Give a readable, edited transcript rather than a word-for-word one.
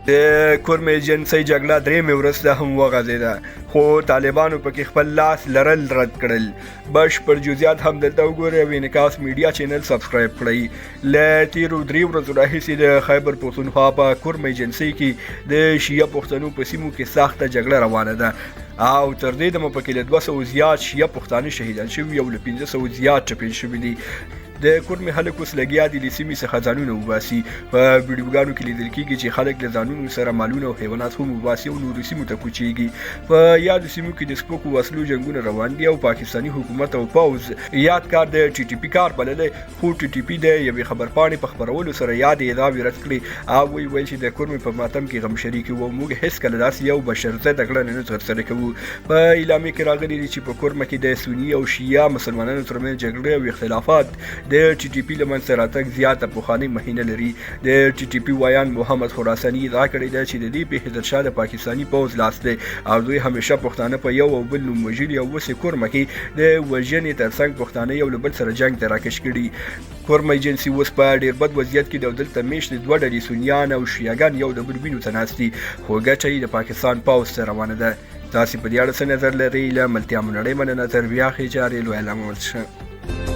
د کرمه جنسي جګړه دریمه ورځ ده هم وغځېده، خو طالبانو پکې خپل لاس لرل رد کړل. بشپړ جزئیات هم دلته وګورئ او انعکاس میډیا چینل سبسکرایب کړئ. له تیرو 3 ورځو راهیسې د خیبر پښتونخوا په کرمه جنسي کې د شیعه پښتنو په سیمو کې سخته جګړه روانه ده او تر دې دمه پکې له 200 زیات شیعه پښتانه شهیدان شوي او له 500 زیات ټپیان شوي دي. د کرمې خلک اوس لګیا دي له سیمې څخه ځانونه وباسي. په ویډیوګانو کې لیدل کېږي چې خلک له ځانونو سره مالونه او حیوانات هم وباسي او نورو سیمو ته کوچېږي. په یادو سیمو کې د سپکو وسلو جنګونه روان دي او پاکستاني حکومت او پوځ یاد کار د ټي ټي پي کار بللی، خو ټي ټي پي د یوې خبرپاڼې په خپرولو سره یاد ادعاوې رد کړې او ویل چې د کرمې په ماتم کې غم شریک وو. موږ هېڅکله داسې یو بشرضده جګړه نه ترسره کوو. په اعلامیه کې راغلي دي چې په کرمه کې د سني او شیعه مسلمانانو ترمنځ جګړې او اختلافات د ټي ټي پي له منځه راتګ زیاته پخوانۍ مخینه لري. د ټي ټي پي وایان محمد خراساني ادعا کړې ده چې د دې پیښې تر شا د پاکستاني پوځ لاس دی او دوی همیشه پښتانه په یو او بل نوم وژلي او اوس یې کرمه کې د وژنې ترڅنګ پښتانه یو له بل سره جنګ ته راکش کړي. کرمه جنسي اوس په ډېر بد وضعیت کې د دلته میشتې 2 ډلې سنیان او شیعهګان یو د بل وینو ته ناست دي، خو ګټه یې د پاکستان پوځ ته روانه ده. تاسې په دې اړه څه نظر لرئ؟ له ملتیا مو نړۍ مننه. تر بیا ښې چارې لویه لامل شه.